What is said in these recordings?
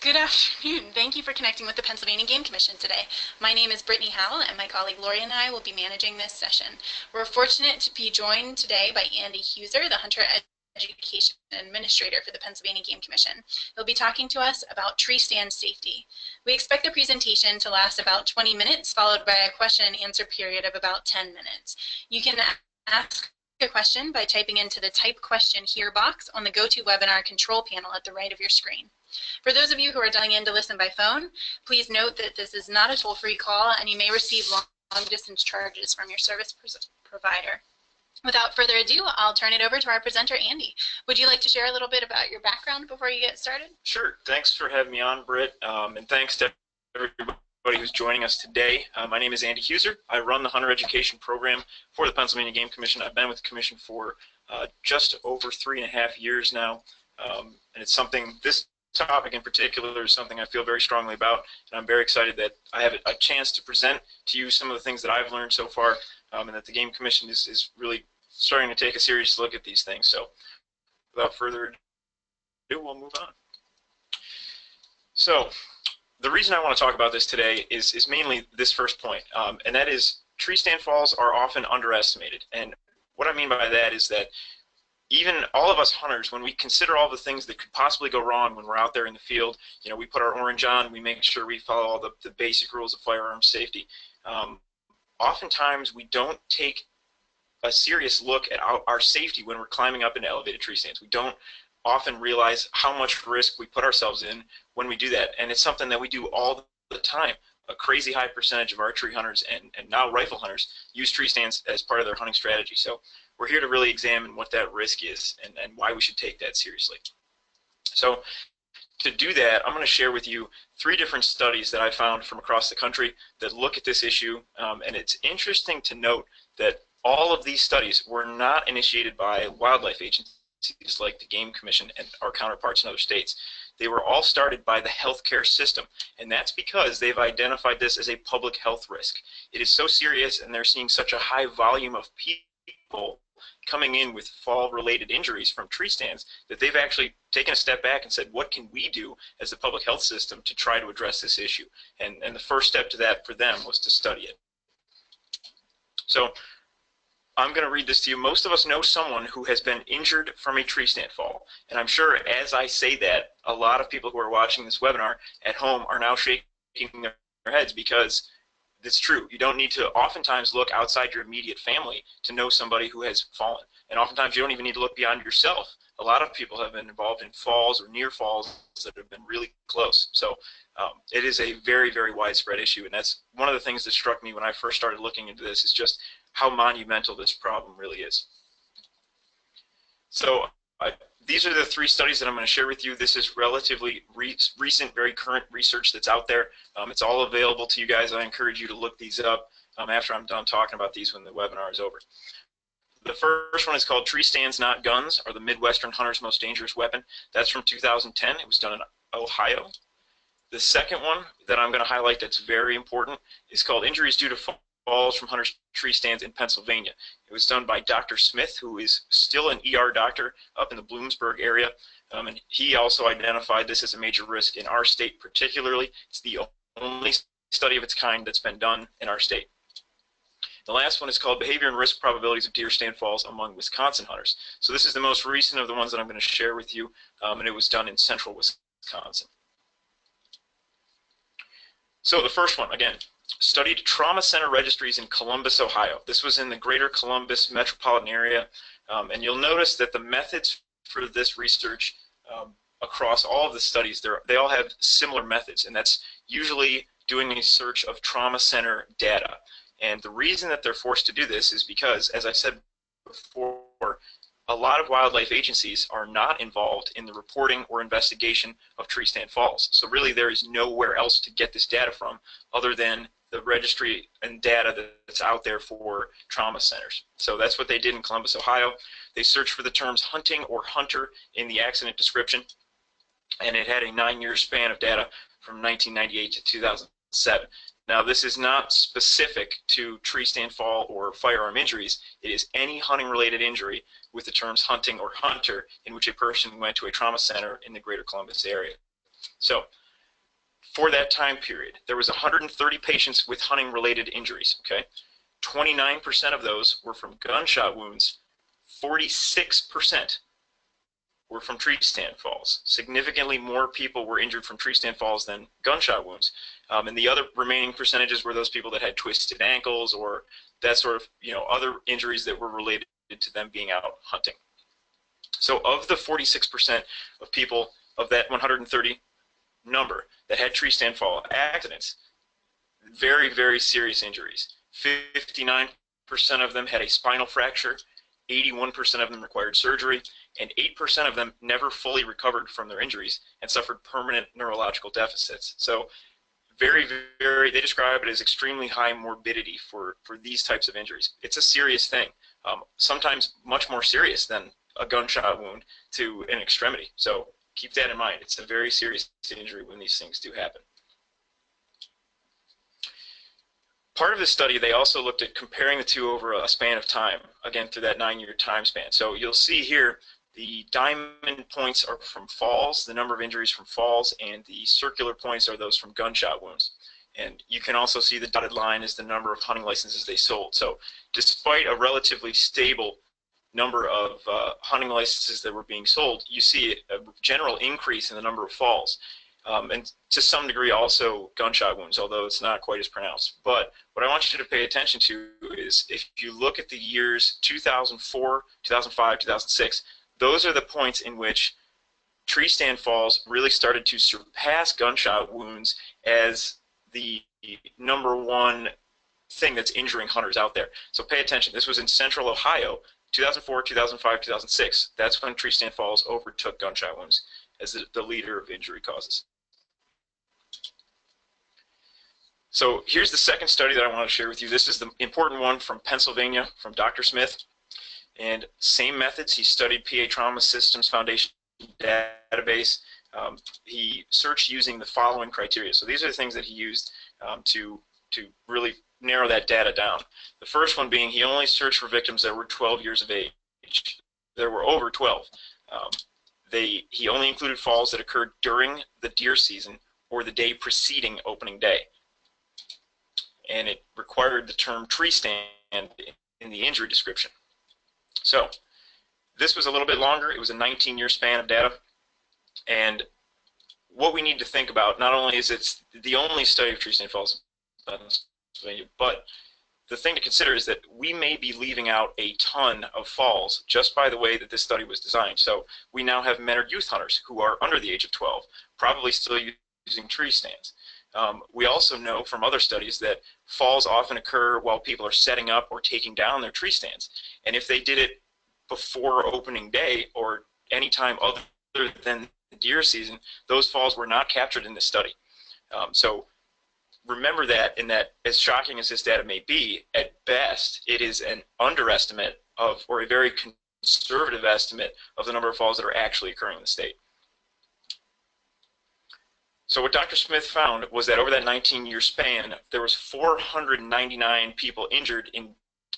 Good afternoon. Thank you for connecting with the Pennsylvania Game Commission today. My name is Brittany Howell, and my colleague Lori and I will be managing this session. We're fortunate to be joined today by Andy Huser, the Hunter Education Administrator for the Pennsylvania Game Commission. He'll be talking to us about tree stand safety. We expect the presentation to last about 20 minutes, followed by a question and answer period of about 10 minutes. You can ask a question by typing into the Type Question Here box on the GoToWebinar control panel at the right of your screen. For those of you who are dialing in to listen by phone, please note that this is not a toll-free call and you may receive long-distance charges from your service provider. Without further ado, I'll turn it over to our presenter, Andy. Would you like to share a little bit about your background before you get started? Sure. Thanks for having me on, Britt, and thanks to everybody who's joining us today. My name is Andy Huser. I run the Hunter Education Program for the Pennsylvania Game Commission. I've been with the Commission for just over 3.5 years now, and it's something, this topic in particular is something I feel very strongly about, and I'm very excited that I have a chance to present to you some of the things that I've learned so far, and that the Game Commission is really starting to take a serious look at these things. So without further ado, we'll move on. So the reason I want to talk about this today is mainly this first point, and that is tree stand falls are often underestimated. And what I mean by that is that even all of us hunters, when we consider all the things that could possibly go wrong when we're out there in the field, you know, we put our orange on, we make sure we follow all the basic rules of firearm safety. Oftentimes we don't take a serious look at our safety when we're climbing up into elevated tree stands. We don't often realize how much risk we put ourselves in when we do that, and it's something that we do all the time. A crazy high percentage of archery hunters and now rifle hunters use tree stands as part of their hunting strategy. So we're here to really examine what that risk is and why we should take that seriously. So to do that, I'm going to share with you 3 different studies that I found from across the country that look at this issue, and it's interesting to note that all of these studies were not initiated by wildlife agencies like the Game Commission and our counterparts in other states. They were all started by the healthcare system, and that's because they've identified this as a public health risk. It is so serious, and they're seeing such a high volume of people coming in with fall-related injuries from tree stands that they've actually taken a step back and said, what can we do as the public health system to try to address this issue? And the first step to that for them was to study it. So I'm going to read this to you. Most of us know someone who has been injured from a tree stand fall. And I'm sure as I say that, a lot of people who are watching this webinar at home are now shaking their heads, because it's true. You don't need to oftentimes look outside your immediate family to know somebody who has fallen. And oftentimes you don't even need to look beyond yourself. A lot of people have been involved in falls or near falls that have been really close. So it is a very, very widespread issue. And that's one of the things that struck me when I first started looking into this, is just how monumental this problem really is. So these are the 3 studies that I'm going to share with you. This is relatively recent, very current research that's out there. It's all available to you guys. I encourage you to look these up after I'm done talking about these when the webinar is over. The first one is called Tree Stands Not Guns Are the Midwestern Hunter's Most Dangerous Weapon. That's from 2010. It was done in Ohio. The second one that I'm going to highlight that's very important is called Injuries Due to Falls from Hunters' Tree Stands in Pennsylvania. It was done by Dr. Smith, who is still an ER doctor up in the Bloomsburg area, and he also identified this as a major risk in our state particularly. It's the only study of its kind that's been done in our state. The last one is called Behavior and Risk Probabilities of Deer Stand Falls Among Wisconsin Hunters. So this is the most recent of the ones that I'm going to share with you, and it was done in central Wisconsin. So the first one, again, studied trauma center registries in Columbus, Ohio. This was in the greater Columbus metropolitan area, and you'll notice that the methods for this research across all of the studies, they all have similar methods, and that's usually doing a search of trauma center data. And the reason that they're forced to do this is because, as I said before, a lot of wildlife agencies are not involved in the reporting or investigation of tree stand falls. So really there is nowhere else to get this data from other than the registry and data that's out there for trauma centers. So that's what they did in Columbus, Ohio. They searched for the terms hunting or hunter in the accident description, and it had a 9-year span of data from 1998 to 2007. Now, this is not specific to tree stand fall or firearm injuries. It is any hunting-related injury with the terms hunting or hunter in which a person went to a trauma center in the greater Columbus area. So for that time period, there was 130 patients with hunting-related injuries, okay? 29% of those were from gunshot wounds. 46% were from tree stand falls. Significantly more people were injured from tree stand falls than gunshot wounds. And the other remaining percentages were those people that had twisted ankles or that sort of, other injuries that were related to them being out hunting. So of the 46% of people of that 130 number that had tree stand fall accidents, very, very serious injuries. 59% of them had a spinal fracture, 81% of them required surgery, and 8% of them never fully recovered from their injuries and suffered permanent neurological deficits. So very, very, they describe it as extremely high morbidity for these types of injuries. It's a serious thing, sometimes much more serious than a gunshot wound to an extremity. So keep that in mind. It's a very serious injury when these things do happen. Part of this study, they also looked at comparing the two over a span of time, again, through that 9-year time span. So you'll see here the diamond points are from falls, the number of injuries from falls, and the circular points are those from gunshot wounds. And you can also see the dotted line is the number of hunting licenses they sold. So despite a relatively stable number of hunting licenses that were being sold, you see a general increase in the number of falls. And to some degree also gunshot wounds, although it's not quite as pronounced. But what I want you to pay attention to is if you look at the years 2004, 2005, 2006, those are the points in which tree stand falls really started to surpass gunshot wounds as the #1 thing that's injuring hunters out there. So pay attention. This was in central Ohio, 2004, 2005, 2006. That's when tree stand falls overtook gunshot wounds as the leader of injury causes. So here's the second study that I want to share with you. This is the important one from Pennsylvania, from Dr. Smith. And same methods. He studied PA Trauma Systems Foundation database. He searched using the following criteria. So these are the things that he used to really narrow that data down. The first one being he only searched for victims that were 12 years of age. There were over 12. He only included falls that occurred during the deer season or the day preceding opening day. And it required the term tree stand in the injury description. So this was a little bit longer. It was a 19-year span of data. And what we need to think about, not only is it's the only study of tree stand falls in Pennsylvania, but the thing to consider is that we may be leaving out a ton of falls just by the way that this study was designed. So we now have men or youth hunters who are under the age of 12, probably still using tree stands. We also know from other studies that falls often occur while people are setting up or taking down their tree stands. And if they did it before opening day or any time other than the deer season, those falls were not captured in this study. So remember that, in that as shocking as this data may be, at best it is an underestimate of, or a very conservative estimate of the number of falls that are actually occurring in the state. So what Dr. Smith found was that over that 19-year span, there was 499 people injured in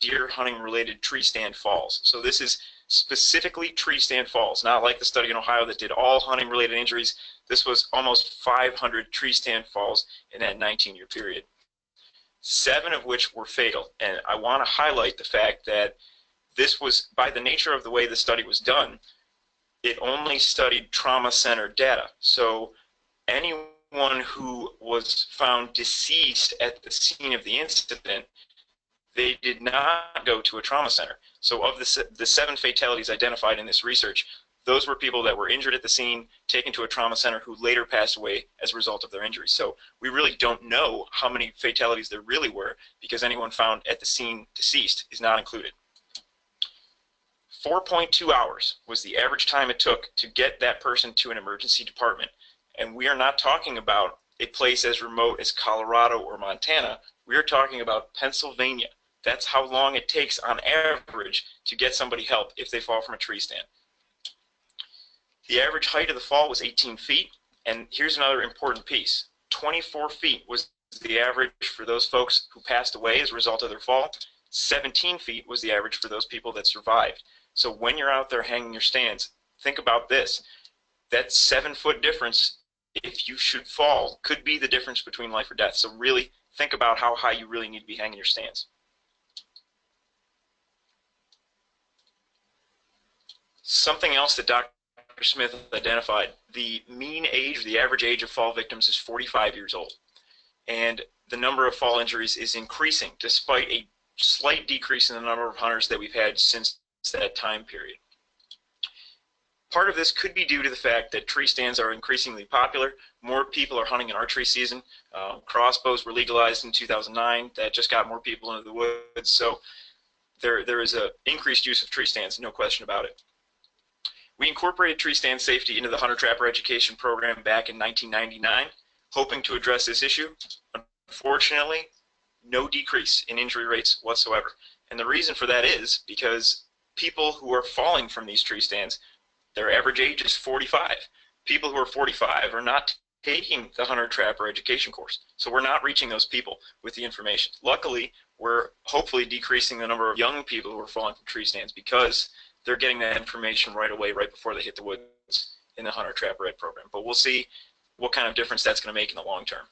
deer hunting related tree stand falls. So this is specifically tree stand falls, not like the study in Ohio that did all hunting related injuries. This was almost 500 tree stand falls in that 19-year period, 7 of which were fatal. And I want to highlight the fact that this was, by the nature of the way the study was done, it only studied trauma-centered data. So anyone who was found deceased at the scene of the incident, they did not go to a trauma center. So of the 7 fatalities identified in this research, those were people that were injured at the scene, taken to a trauma center, who later passed away as a result of their injuries. So we really don't know how many fatalities there really were, because anyone found at the scene deceased is not included. 4.2 hours was the average time it took to get that person to an emergency department. And we are not talking about a place as remote as Colorado or Montana. We are talking about Pennsylvania. That's how long it takes on average to get somebody help if they fall from a tree stand. The average height of the fall was 18 feet. And here's another important piece. 24 feet was the average for those folks who passed away as a result of their fall. 17 feet was the average for those people that survived. So when you're out there hanging your stands, think about this. That 7-foot difference if you should fall, could be the difference between life or death. So really think about how high you really need to be hanging your stands. Something else that Dr. Smith identified, the mean age, the average age of fall victims is 45 years old. And the number of fall injuries is increasing despite a slight decrease in the number of hunters that we've had since that time period. Part of this could be due to the fact that tree stands are increasingly popular. More people are hunting in archery season. Crossbows were legalized in 2009. That just got more people into the woods. So there is an increased use of tree stands, no question about it. We incorporated tree stand safety into the hunter-trapper education program back in 1999, hoping to address this issue. Unfortunately, no decrease in injury rates whatsoever. And the reason for that is because people who are falling from these tree stands, their average age is 45. People who are 45 are not taking the hunter-trapper education course. So we're not reaching those people with the information. Luckily, we're hopefully decreasing the number of young people who are falling from tree stands because they're getting that information right away, right before they hit the woods in the hunter-trapper ed program. But we'll see what kind of difference that's going to make in the long term.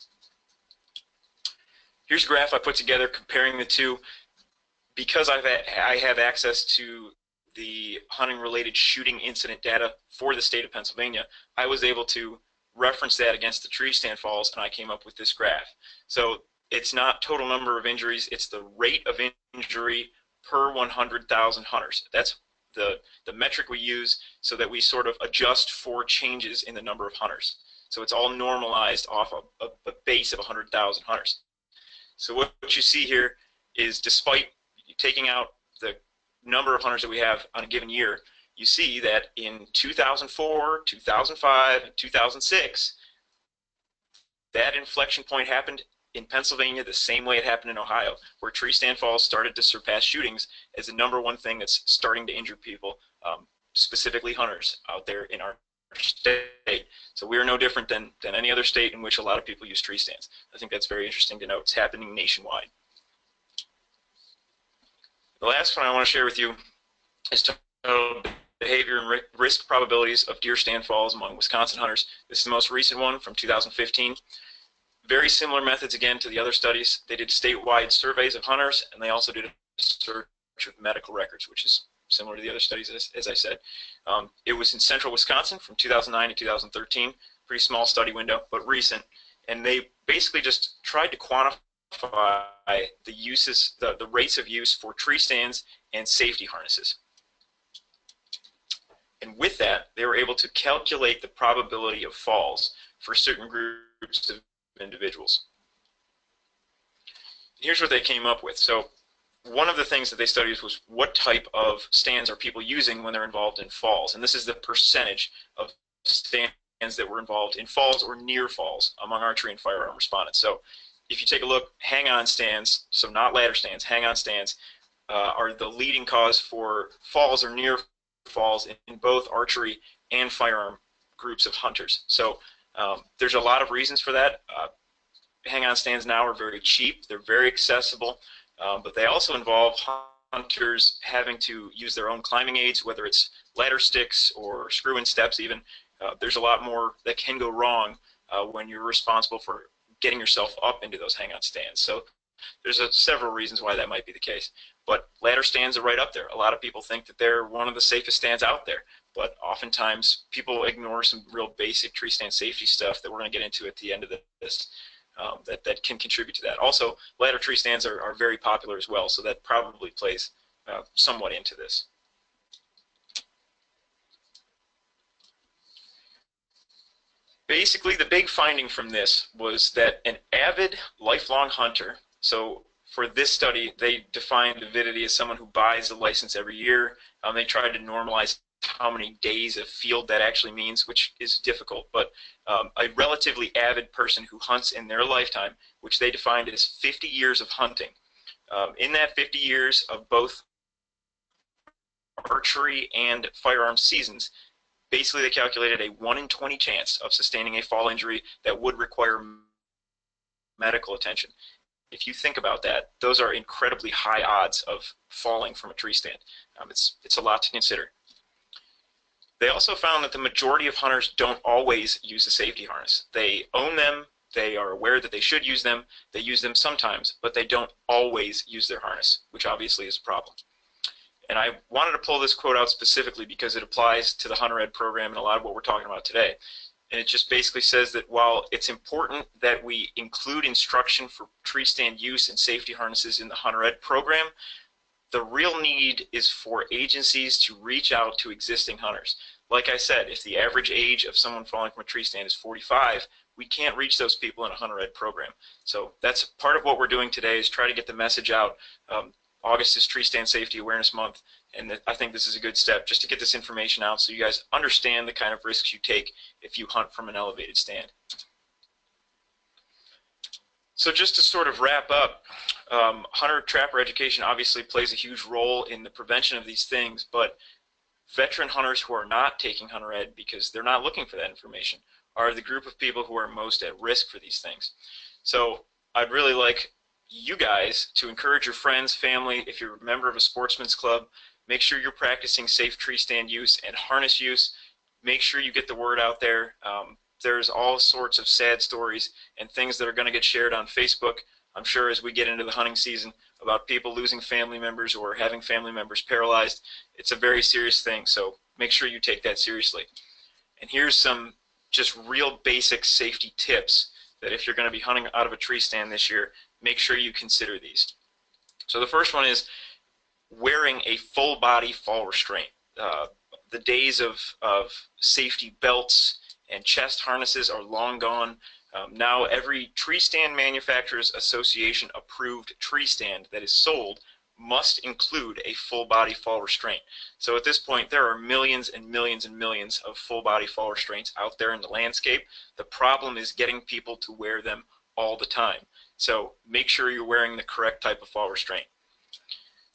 Here's a graph I put together comparing the two. Because I have access to the hunting-related shooting incident data for the state of Pennsylvania, I was able to reference that against the tree stand falls, and I came up with this graph. So it's not total number of injuries, it's the rate of injury per 100,000 hunters. That's the metric we use so that we sort of adjust for changes in the number of hunters. So it's all normalized off of a base of 100,000 hunters. So what you see here is, despite taking out the number of hunters that we have on a given year, you see that in 2004, 2005, and 2006, that inflection point happened in Pennsylvania the same way it happened in Ohio, where tree stand falls started to surpass shootings as the #1 thing that's starting to injure people, specifically hunters out there in our state. So we are no different than any other state in which a lot of people use tree stands. I think that's very interesting to note. It's happening nationwide. The last one I want to share with you is behavior and risk probabilities of deer stand falls among Wisconsin hunters. This is the most recent one from 2015. Very similar methods again to the other studies. They did statewide surveys of hunters, and they also did a search of medical records, which is similar to the other studies, as I said. It was in central Wisconsin from 2009 to 2013. Pretty small study window, but recent. And they basically just tried to quantify the uses, the rates of use for tree stands and safety harnesses. And with that, they were able to calculate the probability of falls for certain groups of individuals. Here's what they came up with. So one of the things that they studied was what type of stands are people using when they're involved in falls. And this is the percentage of stands that were involved in falls or near falls among archery and firearm respondents. So if you take a look, hang-on stands, so not ladder stands, hang-on stands, are the leading cause for falls or near falls in both archery and firearm groups of hunters. So there's a lot of reasons for that. Hang-on stands now are very cheap. They're very accessible, but they also involve hunters having to use their own climbing aids, whether it's ladder sticks or screw-in steps even. There's a lot more that can go wrong when you're responsible for getting yourself up into those hang-on stands. So there's several reasons why that might be the case. But ladder stands are right up there. A lot of people think that they're one of the safest stands out there, but oftentimes people ignore some real basic tree stand safety stuff that we're going to get into at the end of this that can contribute to that. Also, ladder tree stands are very popular as well, so that probably plays somewhat into this. Basically, the big finding from this was that an avid, lifelong hunter, so for this study, they defined avidity as someone who buys a license every year. They tried to normalize how many days of field that actually means, which is difficult, but a relatively avid person who hunts in their lifetime, which they defined as 50 years of hunting. In that 50 years of both archery and firearm seasons, basically they calculated a 1 in 20 chance of sustaining a fall injury that would require medical attention. If you think about that, those are incredibly high odds of falling from a tree stand. It's a lot to consider. They also found that the majority of hunters don't always use the safety harness. They own them, they are aware that they should use them, they use them sometimes, but they don't always use their harness, which obviously is a problem. And I wanted to pull this quote out specifically because it applies to the Hunter Ed program and a lot of what we're talking about today. And it just basically says that while it's important that we include instruction for tree stand use and safety harnesses in the Hunter Ed program, the real need is for agencies to reach out to existing hunters. Like I said, if the average age of someone falling from a tree stand is 45, we can't reach those people in a Hunter Ed program. So that's part of what we're doing today, is try to get the message out. August is Tree Stand Safety Awareness Month, and I think this is a good step just to get this information out so you guys understand the kind of risks you take if you hunt from an elevated stand. So just to sort of wrap up, hunter-trapper education obviously plays a huge role in the prevention of these things, but veteran hunters who are not taking Hunter Ed because they're not looking for that information are the group of people who are most at risk for these things. So I'd really like you guys to encourage your friends, family, if you're a member of a sportsman's club, make sure you're practicing safe tree stand use and harness use. Make sure you get the word out there. There's all sorts of sad stories and things that are going to get shared on Facebook, I'm sure, as we get into the hunting season, about people losing family members or having family members paralyzed. It's a very serious thing, so make sure you take that seriously. And here's some just real basic safety tips that if you're going to be hunting out of a tree stand this year, make sure you consider these. So the first one is wearing a full body fall restraint. The days of safety belts and chest harnesses are long gone. Now every Tree Stand Manufacturers Association approved tree stand that is sold must include a full body fall restraint. So at this point there are millions and millions and millions of full body fall restraints out there in the landscape. The problem is getting people to wear them all the time. So make sure you're wearing the correct type of fall restraint.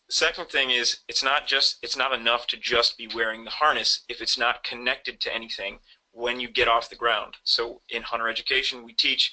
The second thing is it's not enough to just be wearing the harness if it's not connected to anything when you get off the ground. So in hunter education we teach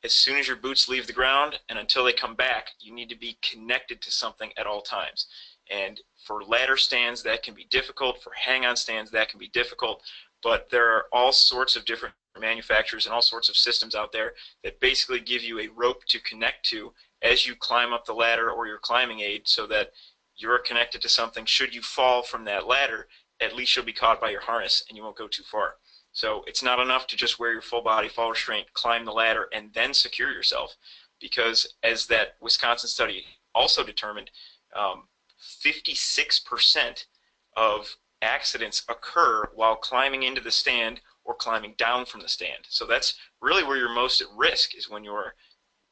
as soon as your boots leave the ground and until they come back, you need to be connected to something at all times. And for ladder stands that can be difficult, for hang-on stands that can be difficult, but there are all sorts of different manufacturers and all sorts of systems out there that basically give you a rope to connect to as you climb up the ladder or your climbing aid, so that you're connected to something. Should you fall from that ladder, at least you'll be caught by your harness and you won't go too far. So it's not enough to just wear your full body fall restraint, climb the ladder, and then secure yourself, because as that Wisconsin study also determined, 56% of accidents occur while climbing into the stand or climbing down from the stand. So that's really where you're most at risk, is when you're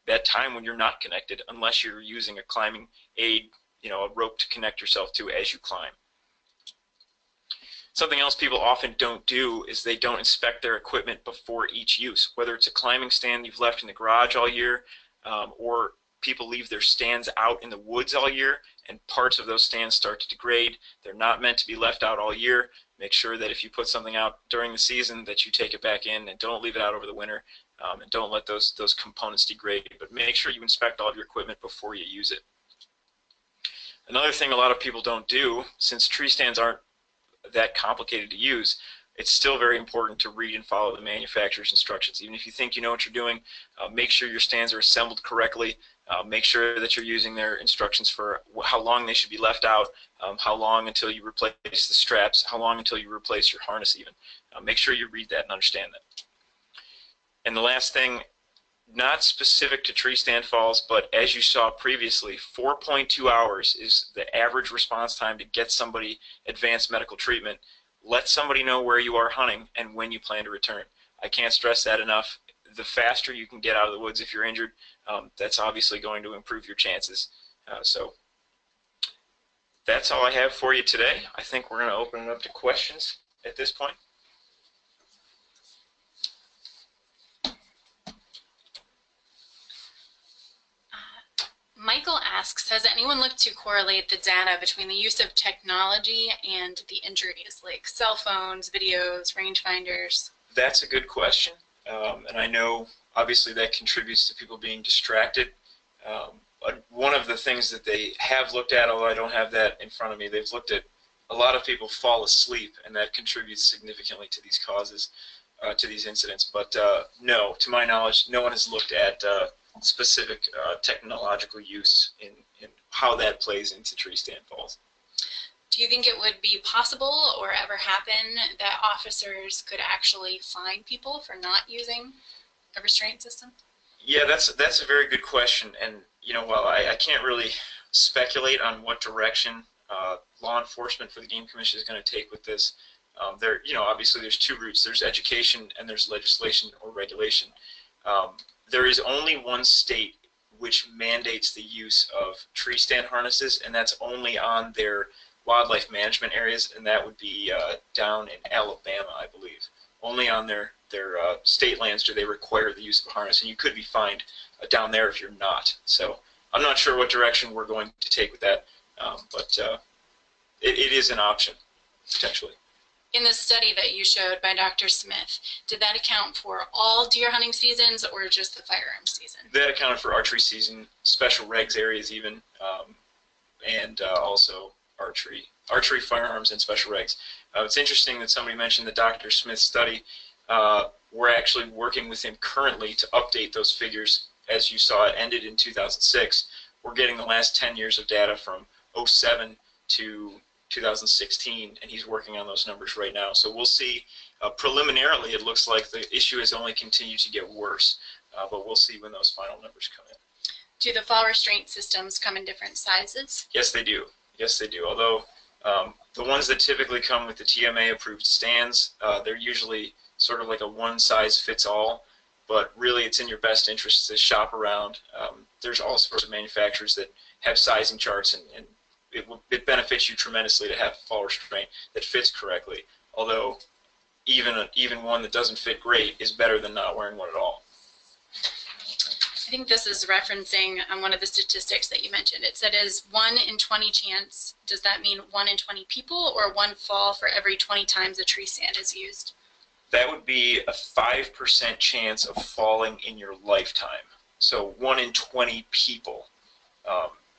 that time when you're not connected, unless you're using a climbing aid, a rope to connect yourself to as you climb. Something else people often don't do is they don't inspect their equipment before each use, whether it's a climbing stand you've left in the garage all year, or people leave their stands out in the woods all year and parts of those stands start to degrade. They're not meant to be left out all year. Make sure that if you put something out during the season that you take it back in, and don't leave it out over the winter, and don't let those components degrade. But make sure you inspect all of your equipment before you use it. Another thing a lot of people don't do, since tree stands aren't that complicated to use, it's still very important to read and follow the manufacturer's instructions. Even if you think you know what you're doing, make sure your stands are assembled correctly. Make sure that you're using their instructions for how long they should be left out, how long until you replace the straps, how long until you replace your harness even. Make sure you read that and understand that. And the last thing, not specific to tree stand falls, but as you saw previously, 4.2 hours is the average response time to get somebody advanced medical treatment. Let somebody know where you are hunting and when you plan to return. I can't stress that enough. The faster you can get out of the woods if you're injured, that's obviously going to improve your chances. So that's all I have for you today. I think we're going to open it up to questions at this point. Michael asks, has anyone looked to correlate the data between the use of technology and the injuries, like cell phones, videos, rangefinders? That's a good question, and I know obviously that contributes to people being distracted. One of the things that they have looked at, although I don't have that in front of me, they've looked at a lot of people fall asleep, and that contributes significantly to these causes, to these incidents. But no, to my knowledge, no one has looked at specific technological use in how that plays into tree stand falls. Do you think it would be possible or ever happen that officers could actually fine people for not using a restraint system? Yeah, that's a very good question, and while I can't really speculate on what direction law enforcement for the Game Commission is going to take with this, obviously there's two routes. There's education and there's legislation or regulation. There is only one state which mandates the use of tree stand harnesses, and that's only on their wildlife management areas, and that would be down in Alabama, I believe. Only on their state lands do they require the use of a harness, and you could be fined down there if you're not. So I'm not sure what direction we're going to take with that, but it is an option, potentially. In the study that you showed by Dr. Smith, did that account for all deer hunting seasons or just the firearms season? That accounted for archery season, special regs areas even, and also archery, firearms, and special regs. It's interesting that somebody mentioned the Dr. Smith study. We're actually working with him currently to update those figures. As you saw, it ended in 2006. We're getting the last 10 years of data from 07 to 2016, and he's working on those numbers right now. So we'll see. Preliminarily, it looks like the issue has only continued to get worse, but we'll see when those final numbers come in. Do the fall restraint systems come in different sizes? Yes, they do. Yes, they do. Although the ones that typically come with the TMA-approved stands, they're usually sort of like a one-size-fits-all, but really it's in your best interest to shop around. There's all sorts of manufacturers that have sizing charts, and it benefits you tremendously to have a fall restraint that fits correctly. Although even one that doesn't fit great is better than not wearing one at all. I think this is referencing one of the statistics that you mentioned. It said is 1 in 20 chance. Does that mean 1 in 20 people or one fall for every 20 times a tree stand is used? That would be a 5% chance of falling in your lifetime. So 1 in 20 people,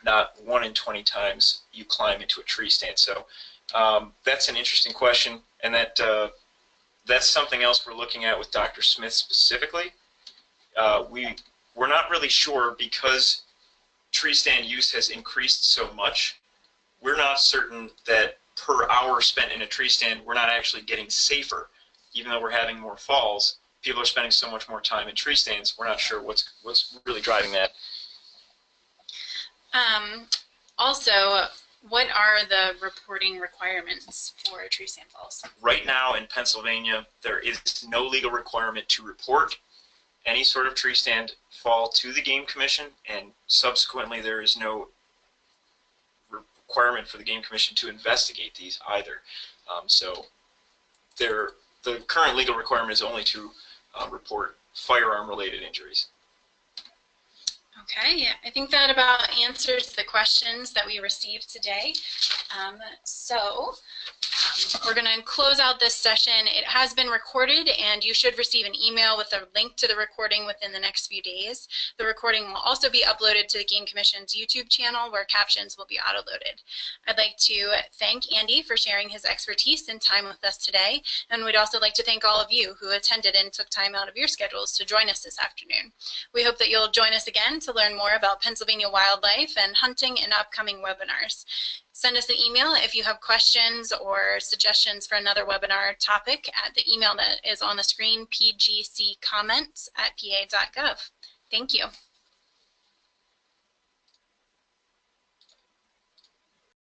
not 1 in 20 times you climb into a tree stand. So that's an interesting question, and that's something else we're looking at with Dr. Smith specifically. We're not really sure, because tree stand use has increased so much. We're not certain that per hour spent in a tree stand, we're not actually getting safer. Even though we're having more falls, people are spending so much more time in tree stands. We're not sure what's really driving that. Also, what are the reporting requirements for tree stand falls? Right now in Pennsylvania, there is no legal requirement to report any sort of tree stand fall to the Game Commission, and subsequently there is no requirement for the Game Commission to investigate these either. So the current legal requirement is only to report firearm-related injuries. Okay, yeah, I think that about answers the questions that we received today. We're going to close out this session. It has been recorded, and you should receive an email with a link to the recording within the next few days. The recording will also be uploaded to the Game Commission's YouTube channel, where captions will be auto-loaded. I'd like to thank Andy for sharing his expertise and time with us today, and we'd also like to thank all of you who attended and took time out of your schedules to join us this afternoon. We hope that you'll join us again to learn more about Pennsylvania wildlife and hunting in upcoming webinars. Send us an email if you have questions or suggestions for another webinar topic at the email that is on the screen, pgccomments@pa.gov. Thank you.